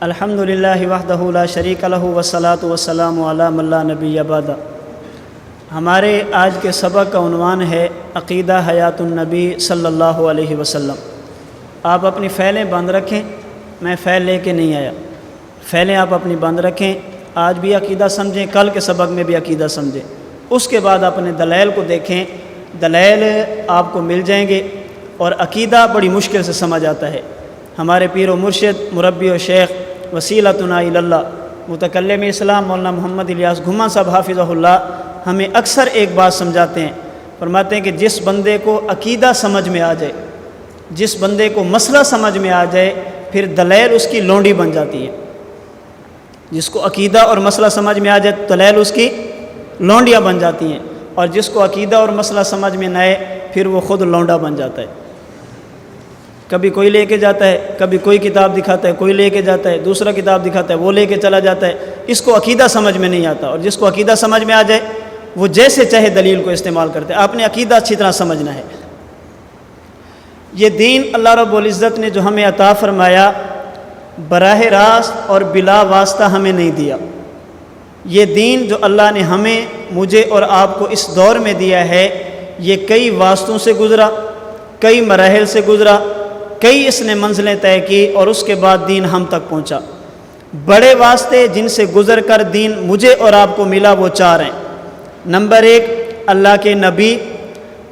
الحمدللہ وحدہ لا شریک لہ والصلاۃ والسلام علی من لا نبی بعدہ۔ ہمارے آج کے سبق کا عنوان ہے عقیدہ حیات النبی صلی اللہ علیہ وسلم۔ آپ اپنی فیلیں بند رکھیں، میں فیل لے کے نہیں آیا، فیلیں آپ اپنی بند رکھیں، آج بھی عقیدہ سمجھیں، کل کے سبق میں بھی عقیدہ سمجھیں، اس کے بعد اپنے دلائل کو دیکھیں، دلائل آپ کو مل جائیں گے اور عقیدہ بڑی مشکل سے سمجھ آتا ہے۔ ہمارے پیر و مرشد مربی و شیخ وسیلتنا الی اللہ متکلم اسلام مولانا محمد الیاس گھما صاحب حافظہ اللہ ہمیں اکثر ایک بات سمجھاتے ہیں، فرماتے ہیں کہ جس بندے کو عقیدہ سمجھ میں آ جائے، جس بندے کو مسئلہ سمجھ میں آ جائے، پھر دلائل اس کی لونڈی بن جاتی ہے۔ جس کو عقیدہ اور مسئلہ سمجھ میں آ جائے دلائل اس کی لونڈیاں بن جاتی ہیں، اور جس کو عقیدہ اور مسئلہ سمجھ میں نہ آئے پھر وہ خود لونڈا بن جاتا ہے۔ کبھی کوئی لے کے جاتا ہے، کبھی کوئی کتاب دکھاتا ہے، کوئی لے کے جاتا ہے، دوسرا کتاب دکھاتا ہے، وہ لے کے چلا جاتا ہے، اس کو عقیدہ سمجھ میں نہیں آتا، اور جس کو عقیدہ سمجھ میں آ جائے وہ جیسے چاہے دلیل کو استعمال کرتے ہیں۔ آپ نے عقیدہ اچھی طرح سمجھنا ہے۔ یہ دین اللہ رب العزت نے جو ہمیں عطا فرمایا براہ راست اور بلا واسطہ ہمیں نہیں دیا۔ یہ دین جو اللہ نے ہمیں، مجھے اور آپ کو اس دور میں دیا ہے، یہ کئی واسطوں سے گزرا، کئی مراحل سے گزرا، کئی اس نے منزلیں طے کی، اور اس کے بعد دین ہم تک پہنچا۔ بڑے واسطے جن سے گزر کر دین مجھے اور آپ کو ملا وہ چار ہیں۔ نمبر 1 اللہ کے نبی،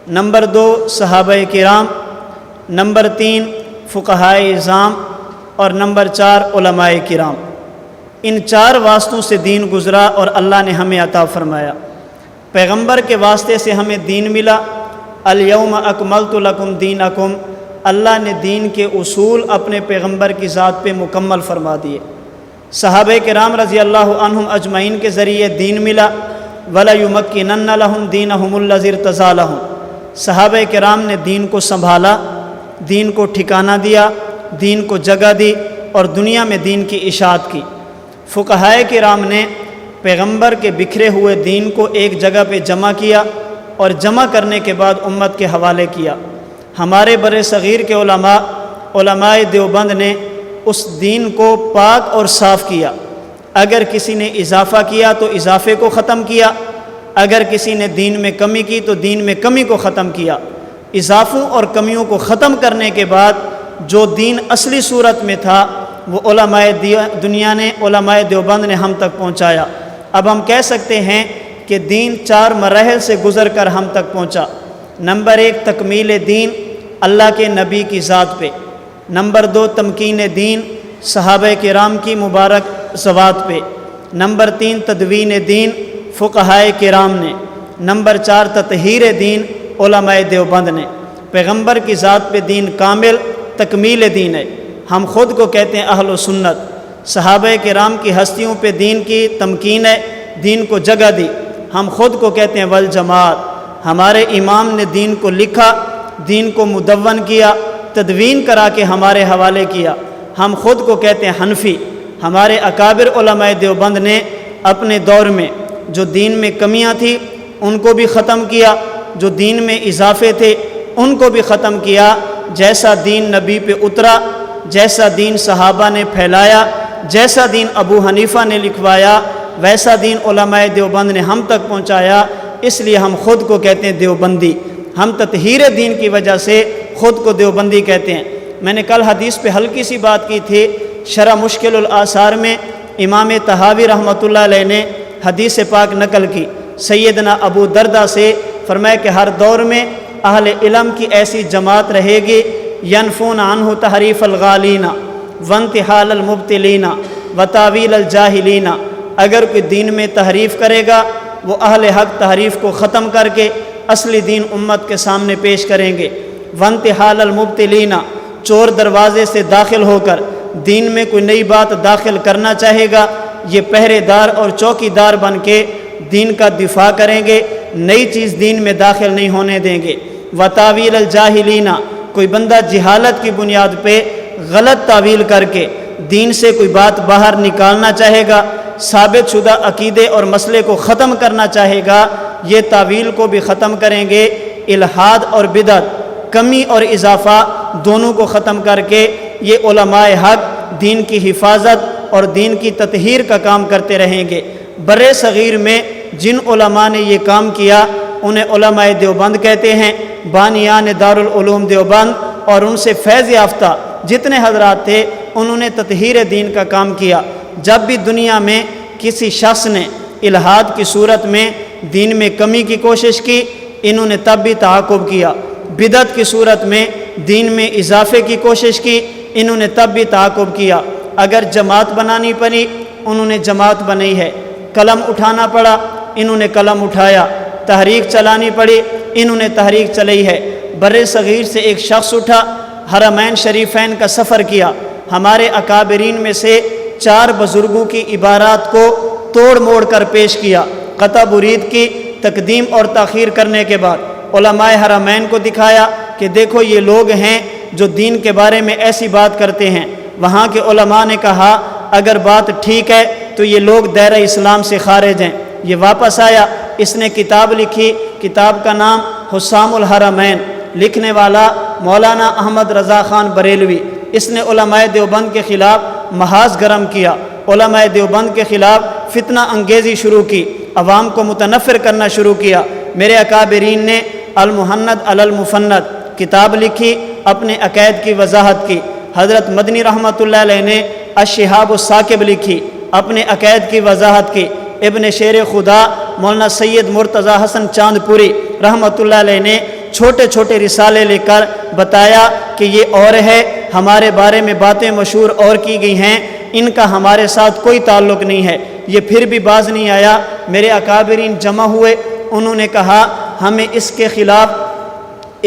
نمبر 2 صحابہ کرام، نمبر 3 فقہائے اعظام، اور نمبر 4 علماء کرام۔ ان چار واسطوں سے دین گزرا اور اللہ نے ہمیں عطا فرمایا۔ پیغمبر کے واسطے سے ہمیں دین ملا، الیوم اکملت لکم دینکم، اللہ نے دین کے اصول اپنے پیغمبر کی ذات پہ مکمل فرما دیے۔ صحابہ کرام رضی اللہ عنہم اجمعین کے ذریعے دین ملا، وَلَيُمَكِّنَنَّ لَهُمْ دِينَهُمُ الَّذِي ارْتَضَىٰ لَهُمْ، صحابہ کرام نے دین کو سنبھالا، دین کو ٹھکانہ دیا، دین کو جگہ دی، اور دنیا میں دین کی اشاعت کی۔ فقہائے کرام نے پیغمبر کے بکھرے ہوئے دین کو ایک جگہ پہ جمع کیا، اور جمع کرنے کے بعد امت کے حوالے کیا۔ ہمارے بر صغیر کے علماء دیوبند نے اس دین کو پاک اور صاف کیا۔ اگر کسی نے اضافہ کیا تو اضافے کو ختم کیا، اگر کسی نے دین میں کمی کی تو دین میں کمی کو ختم کیا۔ اضافوں اور کمیوں کو ختم کرنے کے بعد جو دین اصلی صورت میں تھا وہ علماء دنیا نے، علماء دیوبند نے ہم تک پہنچایا۔ اب ہم کہہ سکتے ہیں کہ دین 4 مراحل سے گزر کر ہم تک پہنچا۔ نمبر 1 تکمیل دین اللہ کے نبی کی ذات پہ، نمبر 2 تمکین دین صحابہ کرام کی مبارک ذوات پہ، نمبر 3 تدوین دین فقہائے کرام نے، نمبر 4 تطہیر دین علماء دیوبند نے۔ پیغمبر کی ذات پہ دین کامل تکمیل دین ہے، ہم خود کو کہتے ہیں اہل و سنت۔ صحابہ کرام کی ہستیوں پہ دین کی تمکین ہے، دین کو جگہ دی، ہم خود کو کہتے ہیں والجماعت۔ ہمارے امام نے دین کو لکھا، دین کو مدون کیا، تدوین کرا کے ہمارے حوالے کیا، ہم خود کو کہتے ہیں حنفی۔ ہمارے اکابر علماء دیوبند نے اپنے دور میں جو دین میں کمیاں تھیں ان کو بھی ختم کیا، جو دین میں اضافے تھے ان کو بھی ختم کیا۔ جیسا دین نبی پہ اترا، جیسا دین صحابہ نے پھیلایا، جیسا دین ابو حنیفہ نے لکھوایا، ویسا دین علماء دیوبند نے ہم تک پہنچایا۔ اس لیے ہم خود کو کہتے ہیں دیوبندی، ہم تطہیر دین کی وجہ سے خود کو دیوبندی کہتے ہیں۔ میں نے کل حدیث پہ ہلکی سی بات کی تھی، شرح مشکل الآثار میں امام طحاوی رحمۃ اللہ علیہ نے حدیث پاک نقل کی سیدنا ابو دردہ سے، فرمایا کہ ہر دور میں اہل علم کی ایسی جماعت رہے گی، ینفون عنہ تحریف الغالین وانتحال المبتلین وتاویل الجاہلین، اگر کوئی دین میں تحریف کرے گا وہ اہل حق تحریف کو ختم کر کے اصلی دین امت کے سامنے پیش کریں گے۔ وانتحال المبتلین، چور دروازے سے داخل ہو کر دین میں کوئی نئی بات داخل کرنا چاہے گا، یہ پہرے دار اور چوکی دار بن کے دین کا دفاع کریں گے، نئی چیز دین میں داخل نہیں ہونے دیں گے۔ وتاویل الجاہلین، کوئی بندہ جہالت کی بنیاد پہ غلط تعویل کر کے دین سے کوئی بات باہر نکالنا چاہے گا، ثابت شدہ عقیدے اور مسئلے کو ختم کرنا چاہے گا، یہ تعویل کو بھی ختم کریں گے۔ الحاد اور بدعت، کمی اور اضافہ دونوں کو ختم کر کے یہ علماء حق دین کی حفاظت اور دین کی تطہیر کا کام کرتے رہیں گے۔ بر صغیر میں جن علماء نے یہ کام کیا انہیں علماء دیوبند کہتے ہیں، بانیان دارالعلوم دیوبند، اور ان سے فیض یافتہ جتنے حضرات تھے انہوں نے تطہیر دین کا کام کیا۔ جب بھی دنیا میں کسی شخص نے الحاد کی صورت میں دین میں کمی کی کوشش کی، انہوں نے تب بھی تعاقب کیا۔ بدعت کی صورت میں دین میں اضافے کی کوشش کی، انہوں نے تب بھی تعاقب کیا۔ اگر جماعت بنانی پڑی انہوں نے جماعت بنائی ہے، قلم اٹھانا پڑا انہوں نے قلم اٹھایا، تحریک چلانی پڑی انہوں نے تحریک چلائی ہے۔ بر صغیر سے ایک شخص اٹھا، حرمین شریفین کا سفر کیا، ہمارے اکابرین میں سے 4 بزرگوں کی عبارات کو توڑ موڑ کر پیش کیا۔ قطع برید کی تقدیم اور تاخیر کرنے کے بعد علماء حرمین کو دکھایا کہ دیکھو یہ لوگ ہیں جو دین کے بارے میں ایسی بات کرتے ہیں۔ وہاں کے علماء نے کہا اگر بات ٹھیک ہے تو یہ لوگ دائرہ اسلام سے خارج ہیں۔ یہ واپس آیا، اس نے کتاب لکھی، کتاب کا نام حسام الحرمین، لکھنے والا مولانا احمد رضا خان بریلوی۔ اس نے علماء دیوبند کے خلاف محاذ گرم کیا، علماء دیوبند کے خلاف فتنہ انگیزی شروع کی، عوام کو متنفر کرنا شروع کیا۔ میرے اکابرین نے المحند علی المفند کتاب لکھی، اپنے عقائد کی وضاحت کی۔ حضرت مدنی رحمۃ اللہ علیہ نے الشہاب الثاقب لکھی، اپنے عقائد کی وضاحت کی۔ ابن شیر خدا مولانا سید مرتضی حسن چاند پوری رحمۃ اللہ علیہ نے چھوٹے چھوٹے رسالے لے کر بتایا کہ یہ اور ہے، ہمارے بارے میں باتیں مشہور اور کی گئی ہیں، ان کا ہمارے ساتھ کوئی تعلق نہیں ہے۔ یہ پھر بھی باز نہیں آیا۔ میرے اکابرین جمع ہوئے، انہوں نے کہا ہمیں اس کے خلاف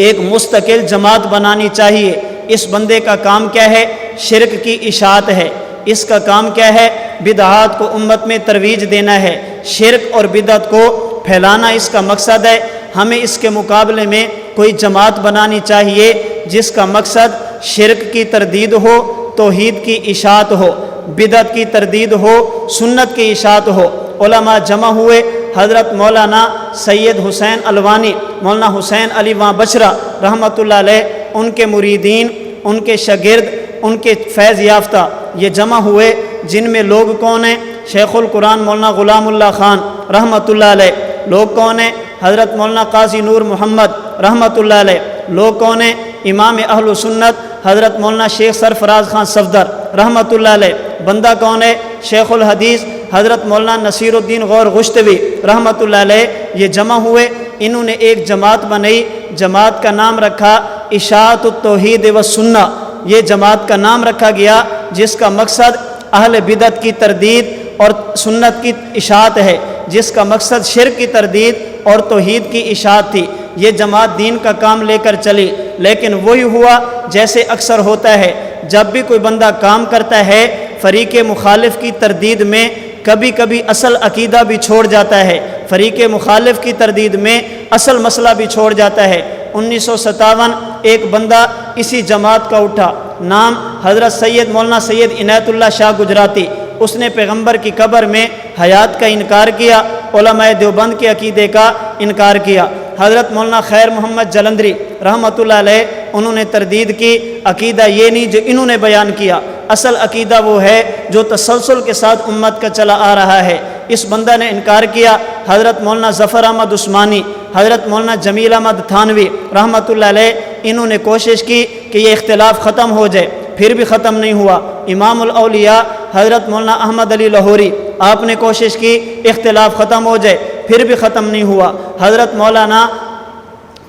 ایک مستقل جماعت بنانی چاہیے۔ اس بندے کا کام کیا ہے؟ شرک کی اشاعت ہے۔ اس کا کام کیا ہے؟ بدعات کو امت میں ترویج دینا ہے، شرک اور بدعت کو پھیلانا اس کا مقصد ہے۔ ہمیں اس کے مقابلے میں کوئی جماعت بنانی چاہیے جس کا مقصد شرک کی تردید ہو، توحید کی اشاعت ہو، بدعت کی تردید ہو، سنت کی اشاعت ہو۔ علماء جمع ہوئے، حضرت مولانا سید حسین الوانی، مولانا حسین علی وان بچرا رحمۃ اللہ علیہ، ان کے مریدین، ان کے شاگرد، ان کے فیض یافتہ یہ جمع ہوئے، جن میں لوگ کون ہیں؟ شیخ القرآن مولانا غلام اللہ خان رحمۃ اللہ علیہ۔ لوگ کون ہیں؟ حضرت مولانا قاضی نور محمد رحمۃ اللہ علیہ۔ لوگ کون ہیں؟ امام اہل سنت حضرت مولانا شیخ سرفراز خان صفدر رحمۃ اللہ علیہ۔ بندہ کون ہے؟ شیخ الحدیث حضرت مولانا نصیر الدین غور گشتوی رحمۃ اللہ علیہ۔ یہ جمع ہوئے، انہوں نے ایک جماعت بنائی، جماعت کا نام رکھا اشاعت التوحید والسنہ۔ یہ جماعت کا نام رکھا گیا جس کا مقصد اہل بدعت کی تردید اور سنت کی اشاعت ہے، جس کا مقصد شرک کی تردید اور توحید کی اشاعت تھی۔ یہ جماعت دین کا کام لے کر چلی، لیکن وہی ہوا جیسے اکثر ہوتا ہے، جب بھی کوئی بندہ کام کرتا ہے فریق مخالف کی تردید میں کبھی کبھی اصل عقیدہ بھی چھوڑ جاتا ہے، فریق مخالف کی تردید میں اصل مسئلہ بھی چھوڑ جاتا ہے۔ 1957 ایک بندہ اسی جماعت کا اٹھا، نام حضرت سید مولانا سید عنایت اللہ شاہ گجراتی۔ اس نے پیغمبر کی قبر میں حیات کا انکار کیا، علماء دیوبند کے عقیدے کا انکار کیا۔ حضرت مولانا خیر محمد جلندری رحمۃ اللہ علیہ، انہوں نے تردید کی، عقیدہ یہ نہیں جو انہوں نے بیان کیا، اصل عقیدہ وہ ہے جو تسلسل کے ساتھ امت کا چلا آ رہا ہے۔ اس بندہ نے انکار کیا۔ حضرت مولانا ظفر احمد عثمانی، حضرت مولانا جمیل احمد تھانوی رحمۃ اللہ علیہ، انہوں نے کوشش کی کہ یہ اختلاف ختم ہو جائے، پھر بھی ختم نہیں ہوا۔ امام الاولیاء حضرت مولانا احمد علی لاہوری، آپ نے کوشش کی اختلاف ختم ہو جائے، پھر بھی ختم نہیں ہوا۔ حضرت مولانا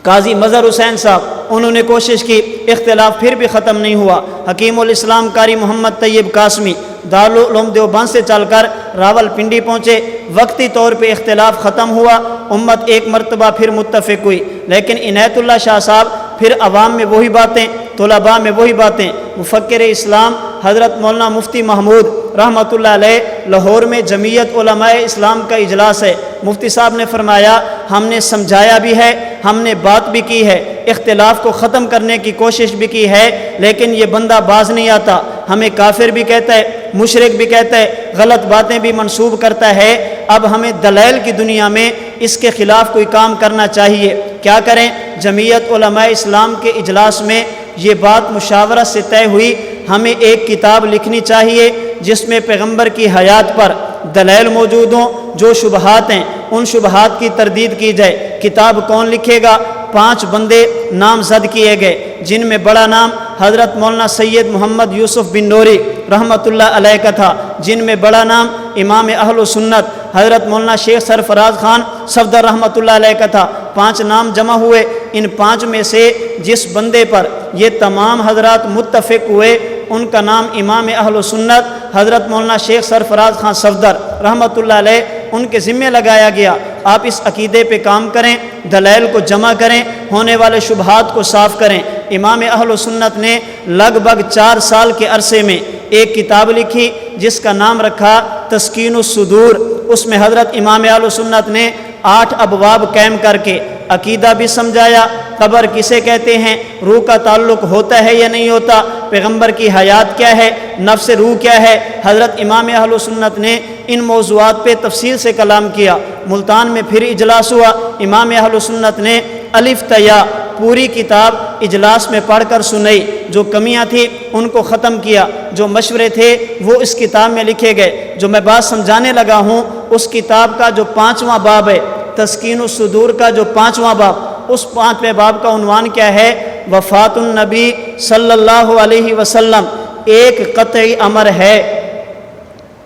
قاضی مظہر حسین صاحب، انہوں نے کوشش کی، اختلاف پھر بھی ختم نہیں ہوا۔ حکیم الاسلام قاری محمد طیب قاسمی دارالعلوم دیوبند سے چل کر راول پنڈی پہنچے، وقتی طور پہ اختلاف ختم ہوا، امت ایک مرتبہ پھر متفق ہوئی، لیکن عنایت اللہ شاہ صاحب پھر عوام میں وہی باتیں، طلباء میں وہی باتیں۔ مفکر اسلام حضرت مولانا مفتی محمود رحمۃ اللہ علیہ، لاہور میں جمعیت علماء اسلام کا اجلاس ہے، مفتی صاحب نے فرمایا ہم نے سمجھایا بھی ہے، ہم نے بات بھی کی ہے، اختلاف کو ختم کرنے کی کوشش بھی کی ہے، لیکن یہ بندہ باز نہیں آتا، ہمیں کافر بھی کہتا ہے، مشرک بھی کہتا ہے، غلط باتیں بھی منسوب کرتا ہے۔ اب ہمیں دلائل کی دنیا میں اس کے خلاف کوئی کام کرنا چاہیے، کیا کریں؟ جمعیت علماء اسلام کے اجلاس میں یہ بات مشاورت سے طے ہوئی، ہمیں ایک کتاب لکھنی چاہیے جس میں پیغمبر کی حیات پر دلائل موجود ہوں، جو شبہات ہیں ان شبہات کی تردید کی جائے۔ کتاب کون لکھے گا؟ 5 بندے نامزد کیے گئے، جن میں بڑا نام حضرت مولانا سید محمد یوسف بن نوری رحمۃ اللہ علیہ کا تھا، جن میں بڑا نام امام اہل سنت حضرت مولانا شیخ سرفراز خان صفدر رحمۃ اللہ علیہ کا تھا۔ 5 نام جمع ہوئے، ان 5 میں سے جس بندے پر یہ تمام حضرات متفق ہوئے ان کا نام امام اہل سنت حضرت مولانا شیخ سرفراز خان صفدر رحمۃ اللہ علیہ ان کے ذمے لگایا گیا۔ آپ اس عقیدے پہ کام کریں، دلائل کو جمع کریں، ہونے والے شبہات کو صاف کریں۔ امام اہل سنت نے لگ بھگ 4 سال کے عرصے میں ایک کتاب لکھی جس کا نام رکھا تسکین الصدور۔ اس میں حضرت امام اہل سنت نے 8 ابواب قائم کر کے عقیدہ بھی سمجھایا، قبر کسے کہتے ہیں، روح کا تعلق ہوتا ہے یا نہیں ہوتا، پیغمبر کی حیات کیا ہے، نفس روح کیا ہے۔ حضرت امام اہل سنت نے ان موضوعات پہ تفصیل سے کلام کیا۔ ملتان میں پھر اجلاس ہوا، امام اہل سنت نے الف تا یا پوری کتاب اجلاس میں پڑھ کر سنائی، جو کمیاں تھیں ان کو ختم کیا، جو مشورے تھے وہ اس کتاب میں لکھے گئے۔ جو میں بات سمجھانے لگا ہوں اس کتاب کا جو 5واں باب ہے، تسکین الصدور کا جو 5واں باب، اس 5ویں باب کا عنوان کیا ہے؟ وفات النبی صلی اللہ علیہ وسلم ایک قطعی امر ہے۔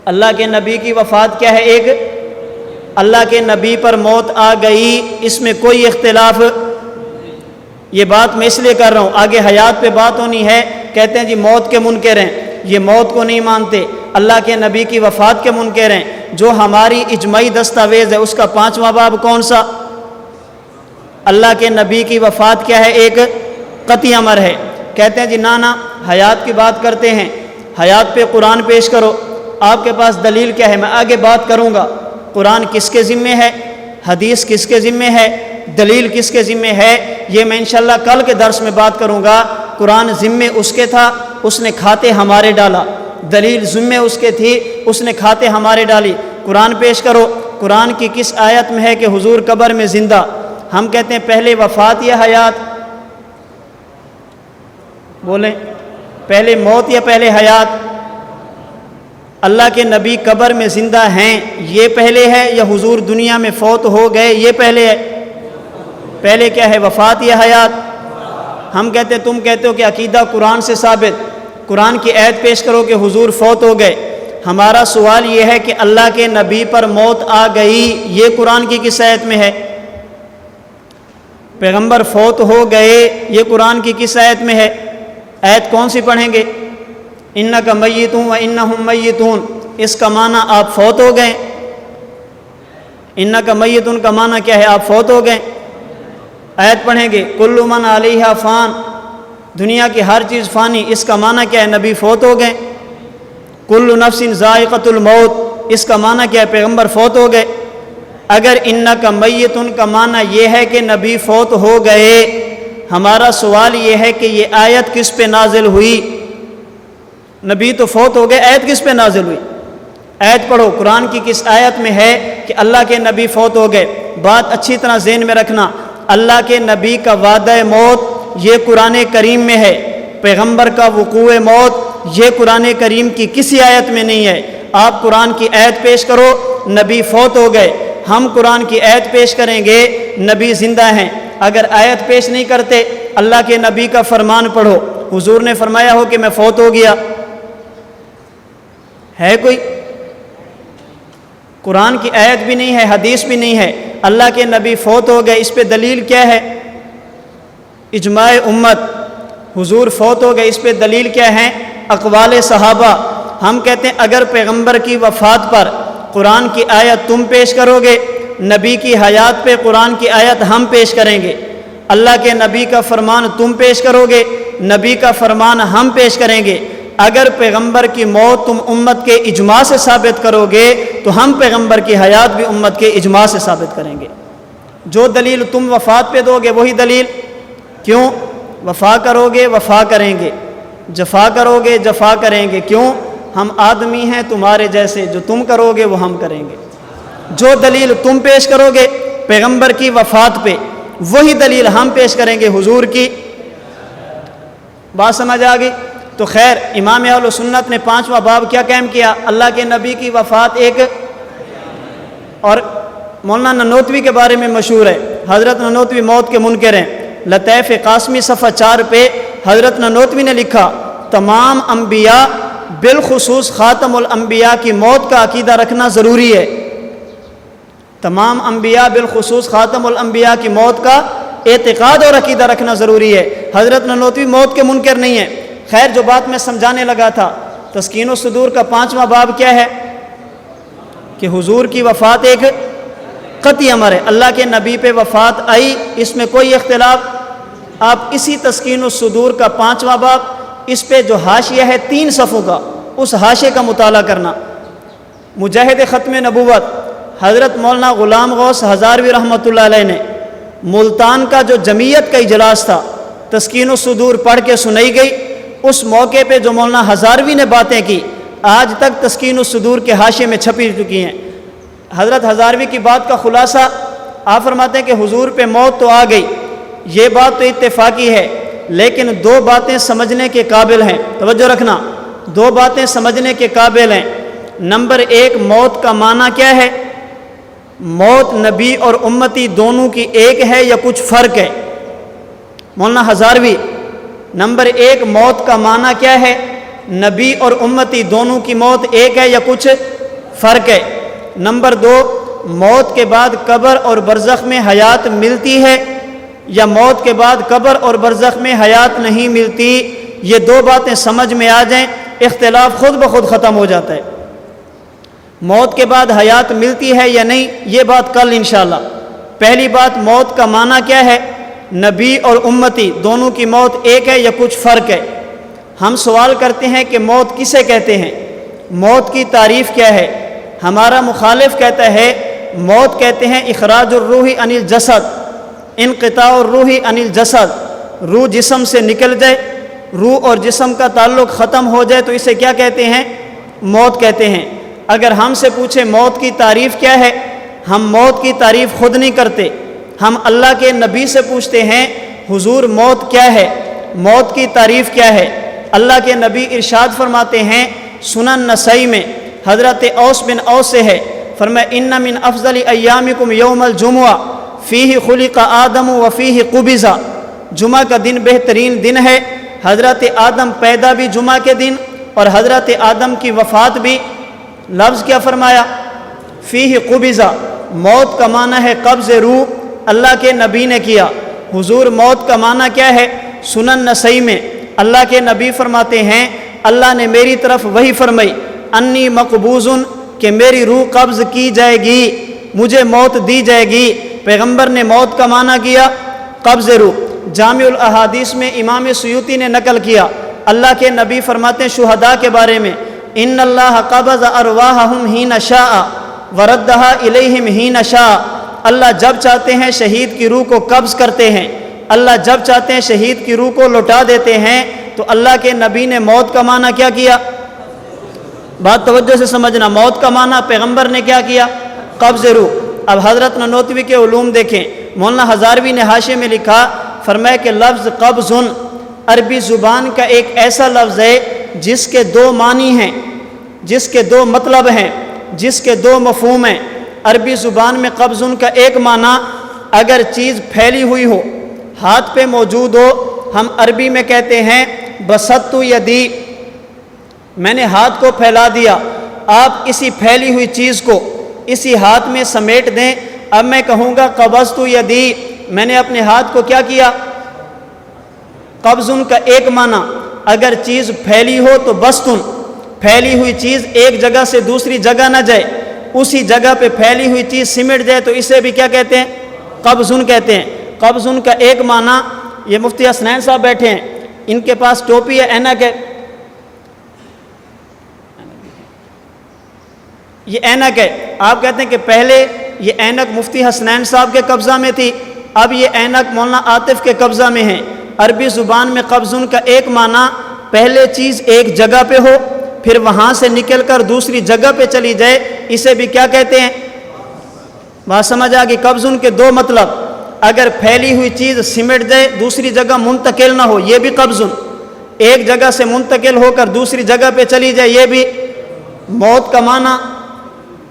اللہ کے نبی کی وفات کیا ہے؟ ایک اللہ کے نبی پر موت آ گئی، اس میں کوئی اختلاف۔ یہ بات میں اس لیے کر رہا ہوں، آگے حیات پہ بات ہونی ہے۔ کہتے ہیں جی موت کے منکر ہیں، یہ موت کو نہیں مانتے، اللہ کے نبی کی وفات کے منکر ہیں۔ جو ہماری اجماعی دستاویز ہے اس کا 5واں باب کون سا؟ اللہ کے نبی کی وفات کیا ہے؟ ایک قطعی امر ہے۔ کہتے ہیں جی نا حیات کی بات کرتے ہیں، حیات پہ قرآن پیش کرو۔ آپ کے پاس دلیل کیا ہے؟ میں آگے بات کروں گا۔ قرآن کس کے ذمے ہے، حدیث کس کے ذمے ہے، دلیل کس کے ذمے ہے، یہ میں انشاءاللہ کل کے درس میں بات کروں گا۔ قرآن ذمے اس کے تھا، اس نے کھاتے ہمارے ڈالا۔ دلیل ذمے اس کے تھی، اس نے کھاتے ہمارے ڈالی۔ قرآن پیش کرو۔ قرآن کی کس آیت میں ہے کہ حضور قبر میں زندہ؟ ہم کہتے ہیں پہلے وفات یا حیات؟ بولیں، پہلے موت یا پہلے حیات؟ اللہ کے نبی قبر میں زندہ ہیں یہ پہلے ہے یا حضور دنیا میں فوت ہو گئے یہ پہلے ہے؟ پہلے کیا ہے، وفات یا حیات؟ ہم کہتے ہیں، تم کہتے ہو کہ عقیدہ قرآن سے ثابت، قرآن کی آیت پیش کرو کہ حضور فوت ہو گئے۔ ہمارا سوال یہ ہے کہ اللہ کے نبی پر موت آ گئی، یہ قرآن کی کس آیت میں ہے؟ پیغمبر فوت ہو گئے، یہ قرآن کی کس آیت میں ہے؟ آیت کون سی پڑھیں گے؟ انک میتون و انہم میتون، اس کا معنی آپ فوت ہو گئے۔ انک میتون کا معنی کیا ہے؟ آپ فوت ہو گئے۔ آیت پڑھیں گے کل من علیہا فان، دنیا کی ہر چیز فانی، اس کا معنی کیا ہے؟ نبی فوت ہو گئے۔ کل نفس ذائقۃ الموت، اس کا معنی کیا ہے؟ پیغمبر فوت ہو گئے۔ اگر انک میتون کا معنی یہ ہے کہ نبی فوت ہو گئے، ہمارا سوال یہ ہے کہ یہ آیت کس پہ نازل ہوئی؟ نبی تو فوت ہو گئے، آیت کس پہ نازل ہوئی؟ آیت پڑھو، قرآن کی کس آیت میں ہے کہ اللہ کے نبی فوت ہو گئے؟ بات اچھی طرح ذہن میں رکھنا، اللہ کے نبی کا وعدہ موت یہ قرآن کریم میں ہے، پیغمبر کا وقوع موت یہ قرآن کریم کی کسی آیت میں نہیں ہے۔ آپ قرآن کی آیت پیش کرو، نبی فوت ہو گئے، ہم قرآن کی آیت پیش کریں گے، نبی زندہ ہیں۔ اگر آیت پیش نہیں کرتے، اللہ کے نبی کا فرمان پڑھو، حضور نے فرمایا ہو کہ میں فوت ہو گیا، ہے کوئی؟ قرآن کی آیت بھی نہیں ہے، حدیث بھی نہیں ہے، اللہ کے نبی فوت ہو گئے، اس پہ دلیل کیا ہے؟ اجماع امت، حضور فوت ہو گئے، اس پہ دلیل کیا ہے؟ اقوال صحابہ۔ ہم کہتے ہیں اگر پیغمبر کی وفات پر قرآن کی آیت تم پیش کرو گے، نبی کی حیات پہ قرآن کی آیت ہم پیش کریں گے۔ اللہ کے نبی کا فرمان تم پیش کرو گے، نبی کا فرمان ہم پیش کریں گے۔ اگر پیغمبر کی موت تم امت کے اجماع سے ثابت کرو گے تو ہم پیغمبر کی حیات بھی امت کے اجماع سے ثابت کریں گے۔ جو دلیل تم وفات پہ دو گے وہی دلیل، کیوں؟ وفا کرو گے وفا کریں گے، جفا کرو گے جفا کریں گے، کیوں؟ ہم آدمی ہیں تمہارے جیسے، جو تم کرو گے وہ ہم کریں گے۔ جو دلیل تم پیش کرو گے پیغمبر کی وفات پہ وہی دلیل ہم پیش کریں گے حضور کی۔ بات سمجھ آ گئی؟ تو خیر امام اہل سنت نے 5واں باب کیا قائم کیا؟ اللہ کے نبی کی وفات ایک، اور مولانا ننوتوی کے بارے میں مشہور ہے، حضرت ننوتوی موت کے منکر ہیں۔ لطائف قاسمی صفحہ 4 پہ حضرت ننوتوی نے لکھا تمام انبیاء بالخصوص خاتم الانبیاء کی موت کا عقیدہ رکھنا ضروری ہے۔ تمام انبیاء بالخصوص خاتم الانبیاء کی موت کا اعتقاد اور عقیدہ رکھنا ضروری ہے۔ حضرت ننوتوی موت کے منکر نہیں ہیں۔ خیر جو بات میں سمجھانے لگا تھا، تسکین الصدور کا 5واں باب کیا ہے کہ حضور کی وفات ایک قطعی امر ہے، اللہ کے نبی پہ وفات آئی، اس میں کوئی اختلاف۔ آپ اسی تسکین الصدور کا 5واں باب، اس پہ جو حاشیہ ہے 3 صفحوں کا، اس حاشیے کا مطالعہ کرنا۔ مجاہد ختم نبوت حضرت مولانا غلام غوث ہزاروی رحمۃ اللہ علیہ نے ملتان کا جو جمعیت کا اجلاس تھا، تسکین الصدور پڑھ کے سنائی گئی، اس موقع پہ جو مولانا ہزاروی نے باتیں کی آج تک تسکین الصدور کے حاشیے میں چھپی چکی ہیں۔ حضرت ہزاروی کی بات کا خلاصہ آپ فرماتے ہیں کہ حضور پہ موت تو آ گئی، یہ بات تو اتفاقی ہے، لیکن 2 باتیں سمجھنے کے قابل ہیں، توجہ رکھنا، 2 باتیں سمجھنے کے قابل ہیں۔ نمبر 1، موت کا معنی کیا ہے؟ موت نبی اور امتی دونوں کی ایک ہے یا کچھ فرق ہے؟ مولانا ہزاروی، نمبر 1، موت کا معنی کیا ہے؟ نبی اور امتی دونوں کی موت ایک ہے یا کچھ فرق ہے؟ نمبر 2، موت کے بعد قبر اور برزخ میں حیات ملتی ہے یا موت کے بعد قبر اور برزخ میں حیات نہیں ملتی؟ یہ 2 باتیں سمجھ میں آ جائیں، اختلاف خود بخود ختم ہو جاتا ہے۔ موت کے بعد حیات ملتی ہے یا نہیں، یہ بات کل انشاءاللہ۔ پہلی بات، موت کا معنی کیا ہے؟ نبی اور امتی دونوں کی موت ایک ہے یا کچھ فرق ہے؟ ہم سوال کرتے ہیں کہ موت کسے کہتے ہیں؟ موت کی تعریف کیا ہے؟ ہمارا مخالف کہتا ہے موت کہتے ہیں اخراج الروح عن الجسد، انقطاع الروح عن الجسد، روح جسم سے نکل جائے، روح اور جسم کا تعلق ختم ہو جائے تو اسے کیا کہتے ہیں؟ موت کہتے ہیں۔ اگر ہم سے پوچھے موت کی تعریف کیا ہے، ہم موت کی تعریف خود نہیں کرتے، ہم اللہ کے نبی سے پوچھتے ہیں حضور موت کیا ہے، موت کی تعریف کیا ہے؟ اللہ کے نبی ارشاد فرماتے ہیں، سنن نسائی میں حضرت اوس بن اوس سے ہے، فرمایا ان من افضل ایامکم یوم الجمعہ فیہ خلق آدم و فیہ قبض، جمعہ کا دن بہترین دن ہے، حضرت آدم پیدا بھی جمعہ کے دن اور حضرت آدم کی وفات بھی۔ لفظ کیا فرمایا؟ فیہ قبض، موت کا معنی ہے قبض روح، اللہ کے نبی نے کیا۔ حضور موت کا معنی کیا ہے؟ سنن نسائی میں اللہ کے نبی فرماتے ہیں اللہ نے میری طرف وحی فرمائی انی مقبوض، کہ میری روح قبض کی جائے گی، مجھے موت دی جائے گی۔ پیغمبر نے موت کا معنی کیا قبض روح۔ جامع الاحادیث میں امام سیوطی نے نقل کیا، اللہ کے نبی فرماتے ہیں شہداء کے بارے میں ان اللہ قبض ارواحہم حین شاء وردہا الیہم حین شاء، اللہ جب چاہتے ہیں شہید کی روح کو قبض کرتے ہیں، اللہ جب چاہتے ہیں شہید کی روح کو لوٹا دیتے ہیں۔ تو اللہ کے نبی نے موت کا معنی کیا کیا؟ بات توجہ سے سمجھنا، موت کا معنی پیغمبر نے کیا کیا؟ قبض روح۔ اب حضرت ننوتوی کے علوم دیکھیں، مولانا ہزاروی نے حاشیے میں لکھا، فرمایا کہ لفظ قبض عربی زبان کا ایک ایسا لفظ ہے جس کے 2 معنی ہیں، جس کے 2 مطلب ہیں، جس کے 2 مفہوم ہیں۔ عربی زبان میں قبض کا ایک معنی اگر چیز پھیلی ہوئی ہو، ہاتھ پہ موجود ہو، ہم عربی میں کہتے ہیں بسطت یدی، میں نے ہاتھ کو پھیلا دیا۔ آپ اسی پھیلی ہوئی چیز کو اسی ہاتھ میں سمیٹ دیں، اب میں کہوں گا قبضت یدی، میں نے اپنے ہاتھ کو کیا کیا؟ قبض کا ایک معنی اگر چیز پھیلی ہو تو بستن، پھیلی ہوئی چیز ایک جگہ سے دوسری جگہ نہ جائے، اسی جگہ پہ پھیلی ہوئی چیز سمٹ جائے تو اسے بھی کیا کہتے ہیں؟ قبض کہتے ہیں۔ قبض کا ایک معنی، یہ مفتی حسنین صاحب بیٹھے ہیں، ان کے پاس ٹوپی ہے، اینک ہے، یہ اینک ہے، آپ کہتے ہیں کہ پہلے یہ اینک مفتی حسنین صاحب کے قبضہ میں تھی، اب یہ اینک مولانا عاطف کے قبضہ میں ہے۔ عربی زبان میں قبض کا ایک معنی پہلے چیز ایک جگہ پہ ہو، پھر وہاں سے نکل کر دوسری جگہ پہ چلی جائے، اسے بھی کیا کہتے ہیں؟ بات سمجھ آ گئی؟ قبض کے 2 مطلب، اگر پھیلی ہوئی چیز سمٹ جائے دوسری جگہ منتقل نہ ہو، یہ بھی قبض۔ ایک جگہ سے منتقل ہو کر دوسری جگہ پہ چلی جائے، یہ بھی موت کا معنی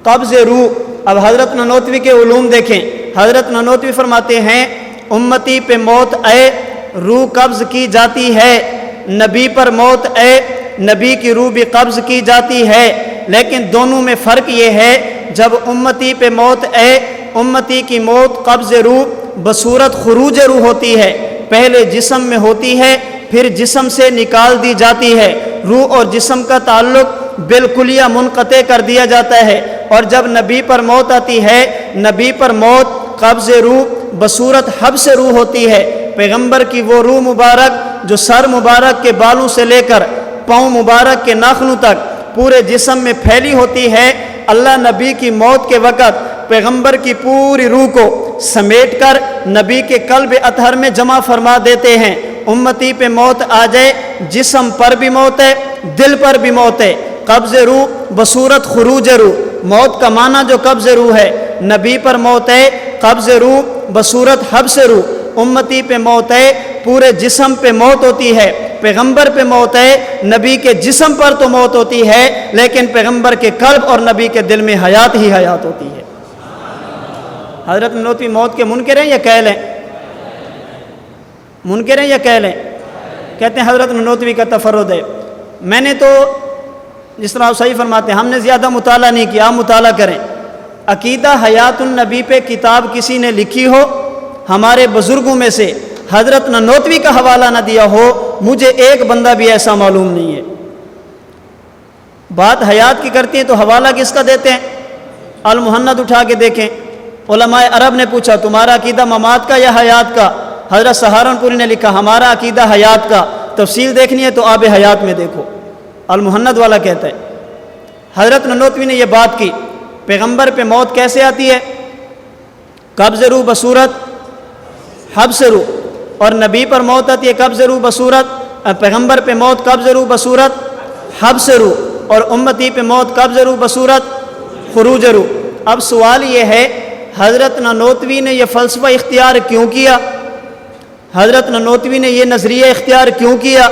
قبض روح۔ اب حضرت نانوتوی کے علوم دیکھیں، حضرت نانوتوی فرماتے ہیں امتی پہ موت آئے روح قبض کی جاتی ہے، نبی پر موت آئے نبی کی روح بھی قبض کی جاتی ہے، لیکن دونوں میں فرق یہ ہے جب امتی پہ موت آئے امتی کی موت قبض روح بصورت خروج روح ہوتی ہے، پہلے جسم میں ہوتی ہے پھر جسم سے نکال دی جاتی ہے، روح اور جسم کا تعلق بالکلیہ منقطع کر دیا جاتا ہے۔ اور جب نبی پر موت آتی ہے نبی پر موت قبض روح بصورت حبس روح ہوتی ہے، پیغمبر کی وہ روح مبارک جو سر مبارک کے بالوں سے لے کر پاؤں مبارک کے ناخنوں تک پورے جسم میں پھیلی ہوتی ہے، اللہ نبی کی موت کے وقت پیغمبر کی پوری روح کو سمیٹ کر نبی کے قلب اطہر میں جمع فرما دیتے ہیں۔ امتی پہ موت آ جائے جسم پر بھی موت ہے دل پر بھی موت ہے، قبض روح بصورت خروج روح، موت کا معنی جو قبض روح ہے، نبی پر موت ہے قبض روح بصورت حبس روح، امتی پہ موت ہے پورے جسم پہ موت ہوتی ہے، پیغمبر پہ موت ہے نبی کے جسم پر تو موت ہوتی ہے لیکن پیغمبر کے قلب اور نبی کے دل میں حیات ہی حیات ہوتی ہے۔ حضرت نانوتوی موت کے منکر ہیں یا قائل ہیں؟ منکر ہیں یا قائل ہیں؟ کہتے ہیں حضرت نانوتوی کا تفرد ہے۔ میں نے تو جس طرح آپ صحیح فرماتے ہیں ہم نے زیادہ مطالعہ نہیں کیا، آپ مطالعہ کریں۔ عقیدہ حیات النبی پہ کتاب کسی نے لکھی ہو ہمارے بزرگوں میں سے حضرت نانوتوی کا حوالہ نہ دیا ہو، مجھے ایک بندہ بھی ایسا معلوم نہیں ہے۔ بات حیات کی کرتی ہیں تو حوالہ کس کا دیتے ہیں؟ المحند اٹھا کے دیکھیں، علماء عرب نے پوچھا تمہارا عقیدہ ممات کا یا حیات کا؟ حضرت سہارنپوری نے لکھا ہمارا عقیدہ حیات کا، تفصیل دیکھنی ہے تو آب حیات میں دیکھو، المحند والا کہتا ہے۔ حضرت نانوتوی نے یہ بات کی پیغمبر پہ موت کیسے آتی ہے؟ قبض روح بصورت حبس روح، اور نبی پر موت آتی ہے قبض روح بصورت، پیغمبر پہ موت قبض روح بصورت حبس روح، اور امتی پہ موت قبض روح بصورت خروج روح۔ اب سوال یہ ہے حضرت نانوتوی نے یہ فلسفہ اختیار کیوں کیا؟ حضرت نانوتوی نے یہ نظریہ اختیار کیوں کیا؟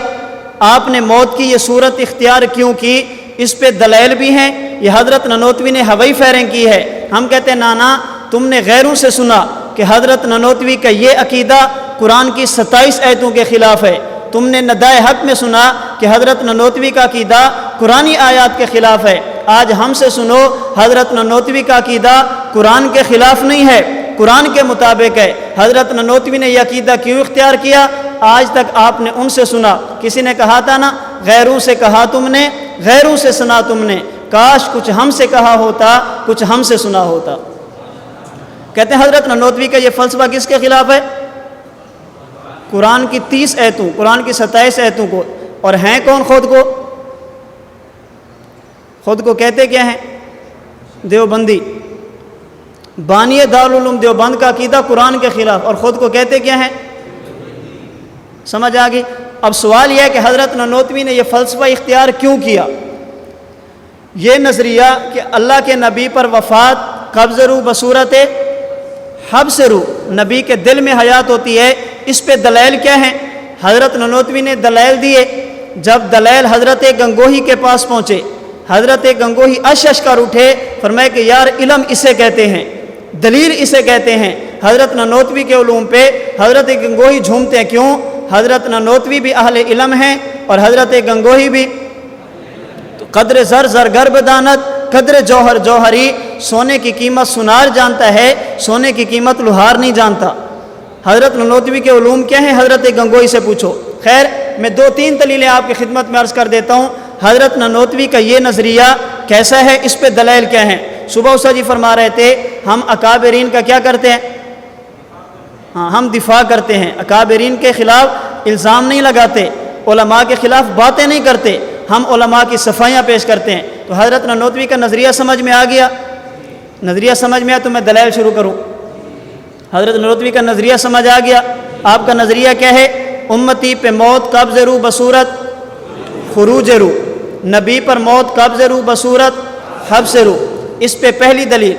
آپ نے موت کی یہ صورت اختیار کیوں کی؟ اس پہ دلائل بھی ہیں، یہ حضرت نانوتوی نے ہوائی فائرنگ کی ہے۔ ہم کہتے ہیں نانا تم نے غیروں سے سنا کہ حضرت نانوتوی کا یہ عقیدہ قرآن کی 27 آیتوں کے خلاف ہے، تم نے ندائے حق میں سنا کہ حضرت نانوتوی کا عقیدہ قرآنی آیات کے خلاف ہے۔ آج ہم سے سنو حضرت نانوتوی کا عقیدہ قرآن کے خلاف نہیں ہے، قرآن کے مطابق ہے۔ حضرت نانوتوی نے یہ عقیدہ کیوں اختیار کیا؟ آج تک آپ نے ان سے سنا، کسی نے کہا تھا نا غیروں سے کہا تم نے غیروں سے سنا تم نے، کاش کچھ ہم سے کہا ہوتا کچھ ہم سے سنا ہوتا۔ کہتے ہیں حضرت نانوتوی کا یہ فلسفہ کس کے خلاف ہے؟ قرآن کی 30 آیتوں، قرآن کی 27 آیتوں کو، اور ہیں کون خود کو کہتے کیا ہیں؟ دیوبندی، بانی دارالعلوم دیوبند کا عقیدہ قرآن کے خلاف، اور خود کو کہتے کیا ہیں؟ سمجھ آ گئی؟ اب سوال یہ ہے کہ حضرت نانوتوی نے یہ فلسفہ اختیار کیوں کیا؟ یہ نظریہ کہ اللہ کے نبی پر وفات قبض روح بصورت حبس روح، نبی کے دل میں حیات ہوتی ہے، اس پہ دلائل کیا ہیں؟ حضرت نانوتوی نے دلائل دیے۔ جب دلائل حضرت گنگوہی کے پاس پہنچے، حضرت گنگوہی اشش کر اٹھے، فرمائے کہ یار علم اسے کہتے ہیں، دلیل اسے کہتے ہیں۔ حضرت نانوتوی کے علوم پہ حضرت گنگوہی جھومتے ہیں، کیوں؟ حضرت نانوتوی بھی اہل علم ہیں اور حضرت گنگوہی بھی۔ تو قدر زر زرگر بدانت، قدر جوہر جوہری، سونے کی قیمت سونار جانتا ہے، سونے کی قیمت لوہار نہیں جانتا۔ حضرت نانوتوی کے علوم کیا ہیں؟ حضرت گنگوہی سے پوچھو۔ خیر میں 2-3 دلیلیں آپ کی خدمت میں عرض کر دیتا ہوں۔ حضرت نانوتوی کا یہ نظریہ کیسا ہے، اس پہ دلائل کیا ہیں؟ صبح اسا جی فرما رہے تھے ہم اکابرین کا کیا کرتے ہیں؟ ہم دفاع کرتے ہیں، اکابرین کے خلاف الزام نہیں لگاتے، علماء کے خلاف باتیں نہیں کرتے، ہم علماء کی صفائیاں پیش کرتے ہیں۔ تو حضرت نانوتوی کا نظریہ سمجھ میں آ گیا؟ نظریہ سمجھ میں آیا تو میں دلائل شروع کروں۔ حضرت نانوتوی کا نظریہ سمجھ آ گیا؟ آپ کا نظریہ کیا ہے؟ امتی پہ موت قبض روح بصورت خروج روح، نبی پر موت قبض روح بصورت حبس روح۔ اس پہ پہلی دلیل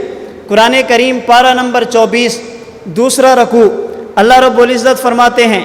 قرآن کریم پارہ نمبر 24 دوسرا رکوع، اللہ رب العزت فرماتے ہیں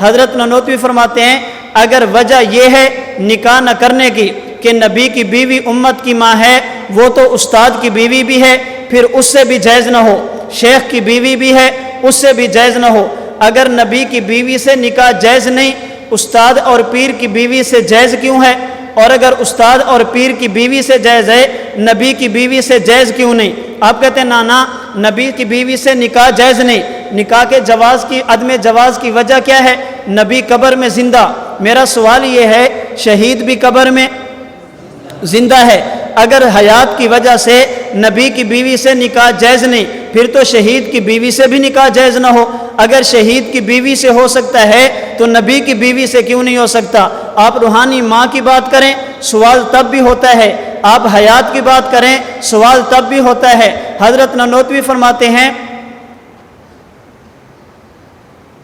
حضرت نانوتوی فرماتے ہیں اگر وجہ یہ ہے نکاح نہ کرنے کی کہ نبی کی بیوی امت کی ماں ہے، وہ تو استاد کی بیوی بھی ہے، پھر اس سے بھی جائز نہ ہو، شیخ کی بیوی بھی ہے، اس سے بھی جائز نہ ہو۔ اگر نبی کی بیوی سے نکاح جائز نہیں، استاد اور پیر کی بیوی سے جائز کیوں ہے؟ اور اگر استاد اور پیر کی بیوی سے جائز ہے، نبی کی بیوی سے جائز کیوں نہیں؟ آپ کہتے ہیں نا نبی کی بیوی سے نکاح جائز نہیں۔ نکاح کے جواز کی عدم جواز کی وجہ کیا ہے؟ نبی قبر میں زندہ۔ میرا سوال یہ ہے شہید بھی قبر میں زندہ ہے، اگر حیات کی وجہ سے نبی کی بیوی سے نکاح جائز نہیں، پھر تو شہید کی بیوی سے بھی نکاح جائز نہ ہو۔ اگر شہید کی بیوی سے ہو سکتا ہے تو نبی کی بیوی سے کیوں نہیں ہو سکتا؟ آپ روحانی ماں کی بات کریں سوال تب بھی ہوتا ہے، آپ حیات کی بات کریں سوال تب بھی ہوتا ہے۔ حضرت نانوتوی فرماتے ہیں،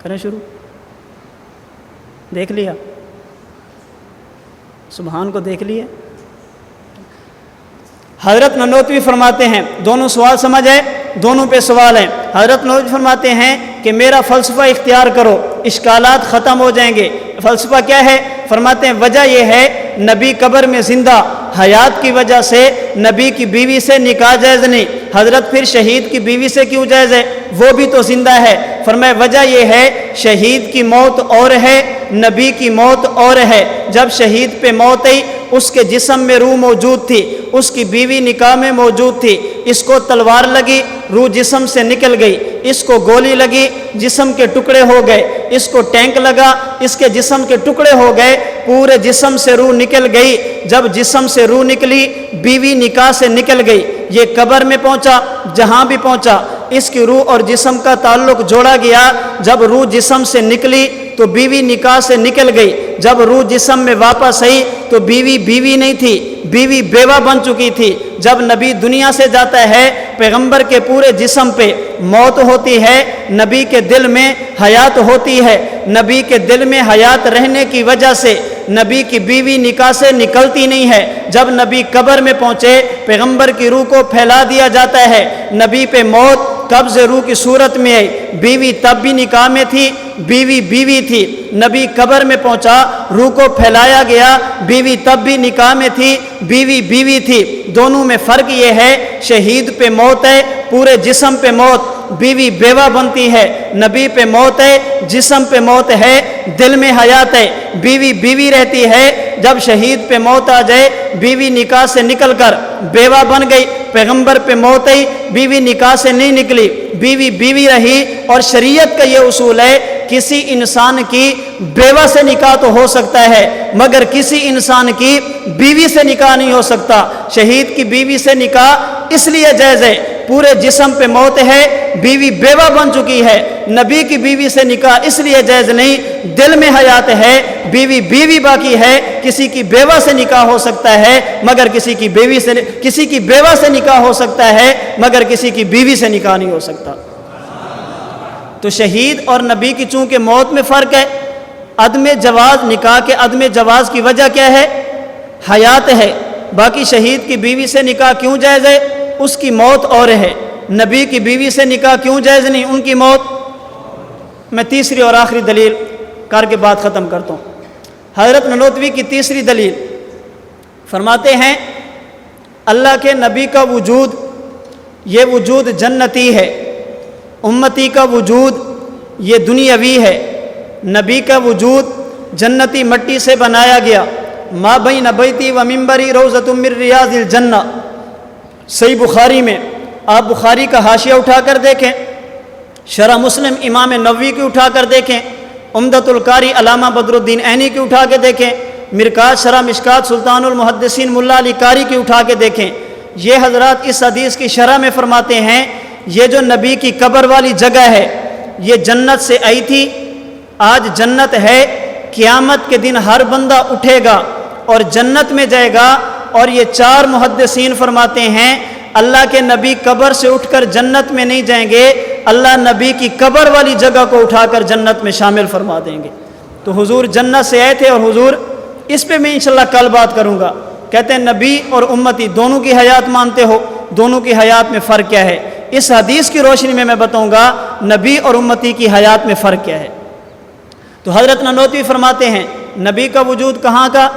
کریں شروع؟ دیکھ لیا سبحان کو دیکھ لیے؟ حضرت نانوتوی فرماتے ہیں دونوں سوال سمجھ ہے، دونوں پہ سوال ہیں۔ حضرت نانوتوی فرماتے ہیں کہ میرا فلسفہ اختیار کرو، اشکالات ختم ہو جائیں گے۔ فلسفہ کیا ہے؟ فرماتے ہیں وجہ یہ ہے نبی قبر میں زندہ، حیات کی وجہ سے نبی کی بیوی سے نکاح جائز نہیں، حضرت پھر شہید کی بیوی سے کیوں جائز ہے؟ وہ بھی تو زندہ ہے۔ فرمایا وجہ یہ ہے شہید کی موت اور ہے، نبی کی موت اور ہے۔ جب شہید پہ موت آئی اس کے جسم میں روح موجود تھی، اس کی بیوی نکاح میں موجود تھی، اس کو تلوار لگی روح جسم سے نکل گئی، اس کو گولی لگی جسم کے ٹکڑے ہو گئے، اس کو ٹینک لگا اس کے جسم کے ٹکڑے ہو گئے، پورے جسم سے روح نکل گئی۔ جب جسم سے روح نکلی بیوی نکاح سے نکل گئی، یہ قبر میں پہنچا، جہاں بھی پہنچا اس کی روح اور جسم کا تعلق جوڑا گیا۔ جب روح جسم سے نکلی تو بیوی نکاح سے نکل گئی، جب روح جسم میں واپس آئی تو بیوی بیوی نہیں تھی، بیوی بیوہ بن چکی تھی۔ جب نبی دنیا سے جاتا ہے پیغمبر کے پورے جسم پہ موت ہوتی ہے، نبی کے دل میں حیات ہوتی ہے۔ نبی کے دل میں حیات رہنے کی وجہ سے نبی کی بیوی نکاح سے نکلتی نہیں ہے۔ جب نبی قبر میں پہنچے پیغمبر کی روح کو پھیلا دیا جاتا ہے، نبی پہ موت قبض روح کی صورت میں آئی، بیوی تب بھی نکاح میں تھی، بیوی بیوی تھی۔ نبی قبر میں پہنچا روح کو پھیلایا گیا، بیوی تب بھی نکاح میں تھی، بیوی بیوی تھی۔ دونوں میں فرق یہ ہے شہید پہ موت ہے پورے جسم پہ موت، بیوی بیوہ بنتی ہے۔ نبی پہ موت ہے جسم پہ موت ہے، دل میں حیات ہے، بیوی بیوی رہتی ہے۔ جب شہید پہ موت آ جائے بیوی نکاح سے نکل کر بیوہ بن گئی، پیغمبر پہ موت آئی بیوی نکاح سے نہیں نکلی، بیوی بیوی رہی۔ اور شریعت کا یہ اصول ہے کسی انسان کی بیوہ سے نکاح تو ہو سکتا ہے مگر کسی انسان کی بیوی سے نکاح نہیں ہو سکتا۔ شہید کی بیوی سے نکاح اس لیے جائز ہے پورے جسم پہ موت ہے، بیوی بیوہ بن چکی ہے۔ نبی کی بیوی سے نکاح اس لیے جائز نہیں، دل میں حیات ہے، بیوی بیوی باقی ہے۔ کسی کی بیوہ سے نکاح ہو سکتا ہے مگر کسی کی بیوہ سے نکاح ہو سکتا ہے مگر کسی کی بیوی سے نکاح نہیں ہو سکتا۔ تو شہید اور نبی کی چونکہ موت میں فرق ہے، عدم جواز نکاح کے عدم جواز کی وجہ کیا ہے؟ حیات ہے۔ باقی شہید کی بیوی سے نکاح کیوں جائز ہے؟ اس کی موت اور ہے۔ نبی کی بیوی سے نکاح کیوں جائز نہیں؟ ان کی موت۔ میں تیسری اور آخری دلیل کر کے بات ختم کرتا ہوں۔ حضرت نانوتوی کی تیسری دلیل فرماتے ہیں اللہ کے نبی کا وجود یہ وجود جنتی ہے، امتی کا وجود یہ دنیاوی ہے۔ نبی کا وجود جنتی مٹی سے بنایا گیا، ما بین بیتی و منبری روضۃ من ریاض الجنہ۔ صحیح بخاری میں آپ بخاری کا حاشیہ اٹھا کر دیکھیں، شرح مسلم امام نووی کی اٹھا کر دیکھیں، عمدۃ القاری علامہ بدر الدین عینی کی اٹھا کے دیکھیں، مرکات شرح مشکات سلطان المحدثین ملا علی قاری کی اٹھا کے دیکھیں۔ یہ حضرات اس حدیث کی شرح میں فرماتے ہیں یہ جو نبی کی قبر والی جگہ ہے یہ جنت سے آئی تھی، آج جنت ہے، قیامت کے دن ہر بندہ اٹھے گا اور جنت میں جائے گا۔ اور یہ چار محدثین فرماتے ہیں اللہ کے نبی قبر سے اٹھ کر جنت میں نہیں جائیں گے، اللہ نبی کی قبر والی جگہ کو اٹھا کر جنت میں شامل فرما دیں گے۔ تو حضور جنت سے آئے تھے، اور حضور اس پہ میں انشاءاللہ کل بات کروں گا۔ کہتے ہیں نبی اور امتی دونوں کی حیات مانتے ہو، دونوں کی حیات میں فرق کیا ہے؟ اس حدیث کی روشنی میں بتاؤں گا نبی اور امتی کی حیات میں فرق کیا ہے۔ تو حضرت نانوتوی فرماتے ہیں نبی کا وجود کہاں کا؟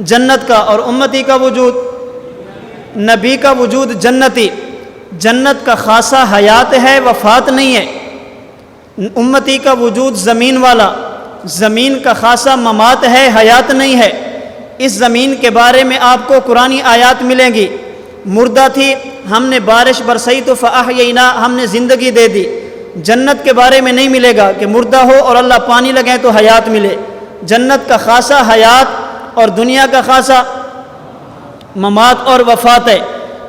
جنت کا، اور امتی کا وجود، نبی کا وجود جنتی، جنت کا خاصہ حیات ہے، وفات نہیں ہے۔ امتی کا وجود زمین والا، زمین کا خاصہ ممات ہے، حیات نہیں ہے۔ اس زمین کے بارے میں آپ کو قرآنی آیات ملیں گی، مردہ تھی، ہم نے بارش برسائی تو فاحیینا، ہم نے زندگی دے دی۔ جنت کے بارے میں نہیں ملے گا کہ مردہ ہو اور اللہ پانی لگائے تو حیات ملے۔ جنت کا خاصہ حیات اور دنیا کا خاصہ ممات اور وفات ہے۔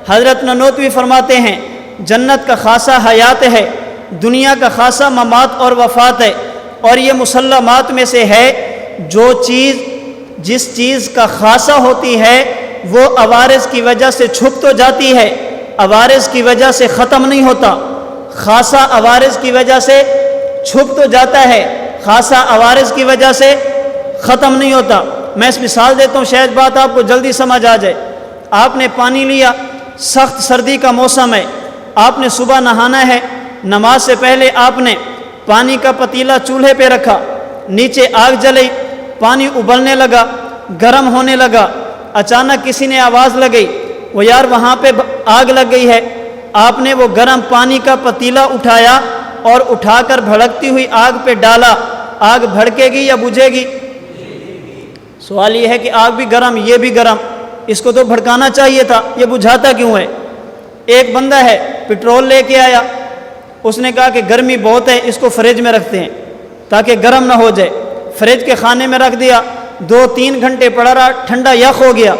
حضرت نانوتوی فرماتے ہیں جنت کا خاصہ حیات ہے، دنیا کا خاصہ ممات اور وفات ہے، اور یہ مسلمات میں سے ہے جو چیز جس چیز کا خاصہ ہوتی ہے وہ عوارض کی وجہ سے چھپ تو جاتی ہے، عوارض کی وجہ سے ختم نہیں ہوتا۔ خاصہ عوارض کی وجہ سے چھپ تو جاتا ہے، خاصہ عوارض کی وجہ سے ختم نہیں ہوتا۔ میں اس مثال دیتا ہوں، شاید بات آپ کو جلدی سمجھ آ جائے۔ آپ نے پانی لیا، سخت سردی کا موسم ہے، آپ نے صبح نہانا ہے، نماز سے پہلے آپ نے پانی کا پتیلا چولہے پہ رکھا، نیچے آگ جلی، پانی ابلنے لگا، گرم ہونے لگا۔ اچانک کسی نے آواز لگائی، وہ یار وہاں پہ آگ لگ گئی ہے۔ آپ نے وہ گرم پانی کا پتیلا اٹھایا اور اٹھا کر بھڑکتی ہوئی آگ پہ ڈالا، آگ بھڑکے گی یا بجھے گی؟ سوال یہ ہے کہ آگ بھی گرم، یہ بھی گرم، اس کو تو بھڑکانا چاہیے تھا، یہ بجھاتا کیوں ہے؟ ایک بندہ ہے پٹرول لے کے آیا، اس نے کہا کہ گرمی بہت ہے، اس کو فریج میں رکھتے ہیں تاکہ گرم نہ ہو جائے۔ فریج کے خانے میں رکھ دیا، 2-3 گھنٹے پڑا رہا، ٹھنڈا یخ ہو گیا۔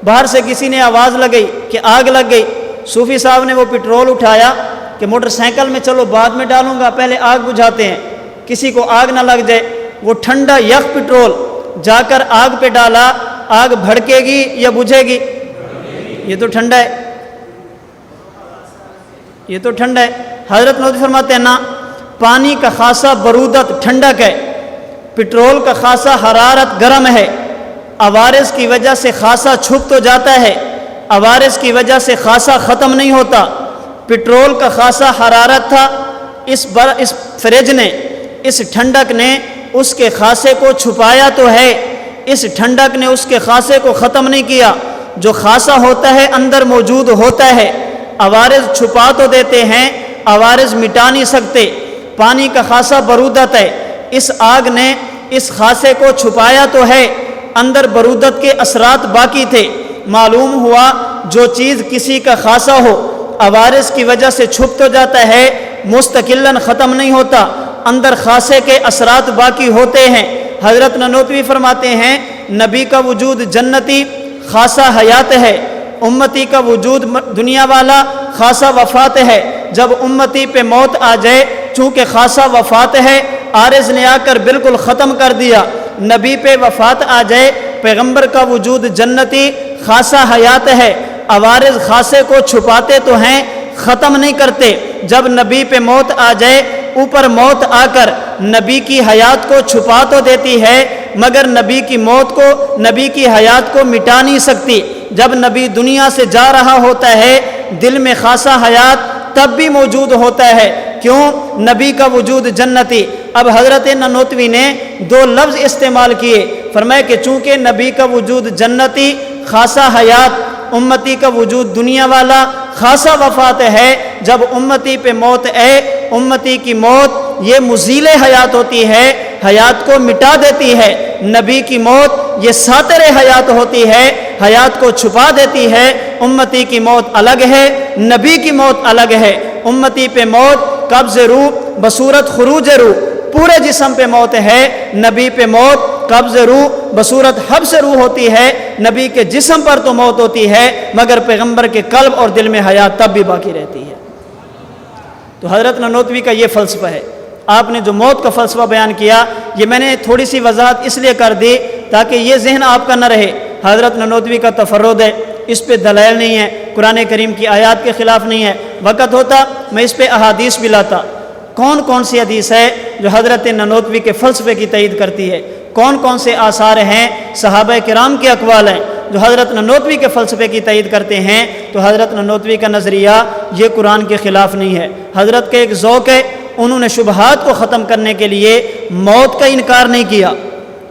باہر سے کسی نے آواز لگائی کہ آگ لگ گئی۔ صوفی صاحب نے وہ پٹرول اٹھایا کہ موٹر سائیکل میں چلو بعد میں ڈالوں گا، پہلے آگ بجھاتے ہیں، کسی کو آگ نہ لگ جائے۔ وہ ٹھنڈا یخ پٹرول جا کر آگ پہ ڈالا، آگ بھڑکے گی یا بجھے گی؟ یہ تو ٹھنڈا ہے، یہ تو ٹھنڈا ہے۔ حضرت نوتوی فرماتے ہیں نا، پانی کا خاصہ برودت ٹھنڈک ہے، پٹرول کا خاصہ حرارت گرم ہے۔ عوارض کی وجہ سے خاصہ چھپ تو جاتا ہے، عوارض کی وجہ سے خاصہ ختم نہیں ہوتا۔ پٹرول کا خاصہ حرارت تھا، اس فریج نے، اس ٹھنڈک نے اس کے خاصے کو چھپایا تو ہے، اس ٹھنڈک نے اس کے خاصے کو ختم نہیں کیا۔ جو خاصہ ہوتا ہے اندر موجود ہوتا ہے، عوارض چھپا تو دیتے ہیں، عوارض مٹا نہیں سکتے۔ پانی کا خاصہ برودت ہے، اس آگ نے اس خاصے کو چھپایا تو ہے، اندر برودت کے اثرات باقی تھے۔ معلوم ہوا جو چیز کسی کا خاصہ ہو، عوارض کی وجہ سے چھپ تو جاتا ہے، مستقلاً ختم نہیں ہوتا، اندر خاصے کے اثرات باقی ہوتے ہیں۔ حضرت نانوتوی فرماتے ہیں نبی کا وجود جنتی، خاصہ حیات ہے، امتی کا وجود دنیا والا، خاصہ وفات ہے۔ جب امتی پہ موت آ جائے، چونکہ خاصہ وفات ہے، عارض نے آ کر بالکل ختم کر دیا۔ نبی پہ وفات آ جائے، پیغمبر کا وجود جنتی، خاصہ حیات ہے، عوارض خاصے کو چھپاتے تو ہیں، ختم نہیں کرتے۔ جب نبی پہ موت آ جائے، اوپر موت آ کر نبی کی حیات کو چھپا تو دیتی ہے، مگر نبی کی موت کو، نبی کی حیات کو مٹا نہیں سکتی۔ جب نبی دنیا سے جا رہا ہوتا ہے، دل میں خاصہ حیات تب بھی موجود ہوتا ہے، کیوں؟ نبی کا وجود جنتی۔ اب حضرت نانوتوی نے 2 لفظ استعمال کیے، فرمایا کہ چونکہ نبی کا وجود جنتی، خاصہ حیات، امتی کا وجود دنیا والا، خاصہ وفات ہے۔ جب امتی پہ موت آئے، امتی کی موت یہ مزیل حیات ہوتی ہے، حیات کو مٹا دیتی ہے۔ نبی کی موت یہ ساتر حیات ہوتی ہے، حیات کو چھپا دیتی ہے۔ امتی کی موت الگ ہے، نبی کی موت الگ ہے۔ امتی پہ موت قبض روح بصورت خروج روح، پورے جسم پہ موت ہے، نبی پہ موت قبض روح بصورت حبس روح ہوتی ہے۔ نبی کے جسم پر تو موت ہوتی ہے، مگر پیغمبر کے قلب اور دل میں حیات تب بھی باقی رہتی ہے۔ تو حضرت نانوتوی کا یہ فلسفہ ہے۔ آپ نے جو موت کا فلسفہ بیان کیا، یہ میں نے تھوڑی سی وضاحت اس لیے کر دی تاکہ یہ ذہن آپ کا نہ رہے حضرت نانوتوی کا تفرد ہے، اس پہ دلائل نہیں ہے، قرآن کریم کی آیات کے خلاف نہیں ہے۔ وقت ہوتا میں اس پہ احادیث بھی لاتا، کون کون سی حدیث ہے جو حضرت نانوتوی کے فلسفے کی تائید کرتی ہے، کون کون سے آثار ہیں، صحابہ کرام کے اقوال ہیں جو حضرت نانوتوی کے فلسفے کی تائید کرتے ہیں تو حضرت نانوتوی کا نظریہ یہ قرآن کے خلاف نہیں ہے۔ حضرت کا ایک ذوق ہے، انہوں نے شبہات کو ختم کرنے کے لیے موت کا انکار نہیں کیا،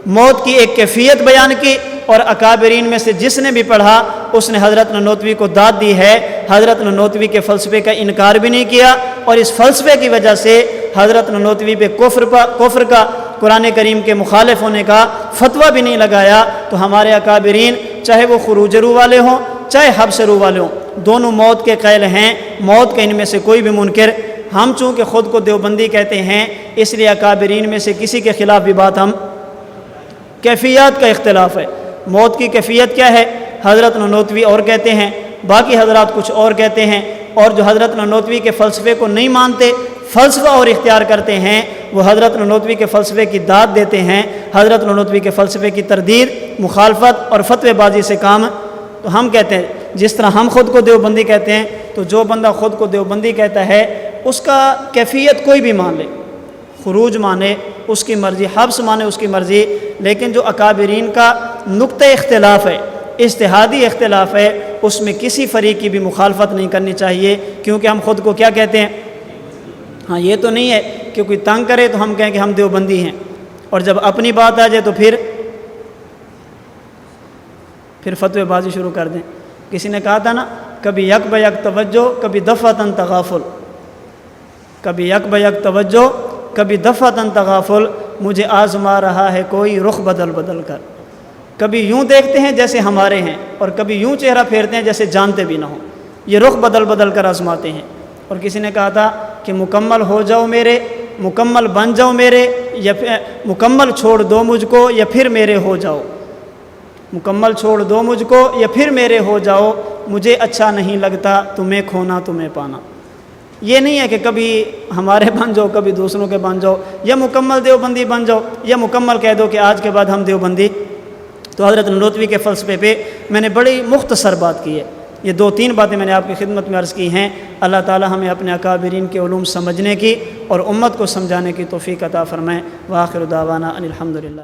موت کی ایک کیفیت بیان کی، اور اکابرین میں سے جس نے بھی پڑھا اس نے حضرت نانوتوی کو داد دی ہے۔ حضرت نانوتوی کے فلسفے کا انکار بھی نہیں کیا، اور اس فلسفے کی وجہ سے حضرت نانوتوی پہ کفر کا، قرآن کریم کے مخالف ہونے کا فتویٰ بھی نہیں لگایا۔ تو ہمارے اکابرین چاہے وہ خروج رو والے ہوں چاہے حبس رو والے ہوں، دونوں موت کے قائل ہیں، موت کا ان میں سے کوئی بھی منکر۔ ہم چونکہ خود کو دیوبندی کہتے ہیں اس لیے اکابرین میں سے کسی کے خلاف بھی بات ہم، کیفیات کا اختلاف ہے۔ موت کی کیفیت کیا ہے؟ حضرت نانوتوی اور کہتے ہیں، باقی حضرات کچھ اور کہتے ہیں، اور جو حضرت نانوتوی کے فلسفے کو نہیں مانتے، فلسفہ اور اختیار کرتے ہیں، وہ حضرت نانوتوی کے فلسفے کی داد دیتے ہیں، حضرت نانوتوی کے فلسفے کی تردید، مخالفت اور فتوی بازی سے کام۔ تو ہم کہتے ہیں جس طرح ہم خود کو دیوبندی کہتے ہیں، تو جو بندہ خود کو دیوبندی کہتا ہے اس کا کیفیت کوئی بھی مان لے، خروج مانے اس کی مرضی، حبس مانے اس کی مرضی، لیکن جو اکابرین کا نقطہ اختلاف ہے، اجتہادی اختلاف ہے، اس میں کسی فریق کی بھی مخالفت نہیں کرنی چاہیے، کیونکہ ہم خود کو کیا کہتے ہیں؟ ہاں یہ تو نہیں ہے کہ کوئی تنگ کرے تو ہم کہیں کہ ہم دیوبندی ہیں، اور جب اپنی بات آ جائے تو پھر فتوی بازی شروع کر دیں۔ کسی نے کہا تھا نا، کبھی یک بہ یک توجہ کبھی دفعتاً تغافل، کبھی یک بہ یک توجہ کبھی دفعتاً تغافل، مجھے آزما رہا ہے کوئی رخ بدل بدل کر۔ کبھی یوں دیکھتے ہیں جیسے ہمارے ہیں، اور کبھی یوں چہرہ پھیرتے ہیں جیسے جانتے بھی نہ ہوں، یہ رخ بدل بدل کر آزماتے ہیں۔ اور کسی نے کہا تھا کہ مکمل ہو جاؤ میرے، مکمل بن جاؤ میرے، یا مکمل چھوڑ دو مجھ کو یا پھر میرے ہو جاؤ، مکمل چھوڑ دو مجھ کو یا پھر میرے ہو جاؤ، مجھے اچھا نہیں لگتا تمہیں کھونا تمہیں پانا۔ یہ نہیں ہے کہ کبھی ہمارے بن جاؤ کبھی دوسروں کے بن جاؤ، یا مکمل دیوبندی بن جاؤ، یا مکمل کہہ دو کہ آج کے بعد ہم دیوبندی۔ تو حضرت نانوتوی کے فلسفے پہ میں نے بڑی مختصر بات کی ہے، یہ 2-3 باتیں میں نے آپ کی خدمت میں عرض کی ہیں۔ اللہ تعالی ہمیں اپنے اکابرین کے علوم سمجھنے کی اور امت کو سمجھانے کی توفیق عطا فرمائے۔ وآخر دعوانا ان الحمدللہ۔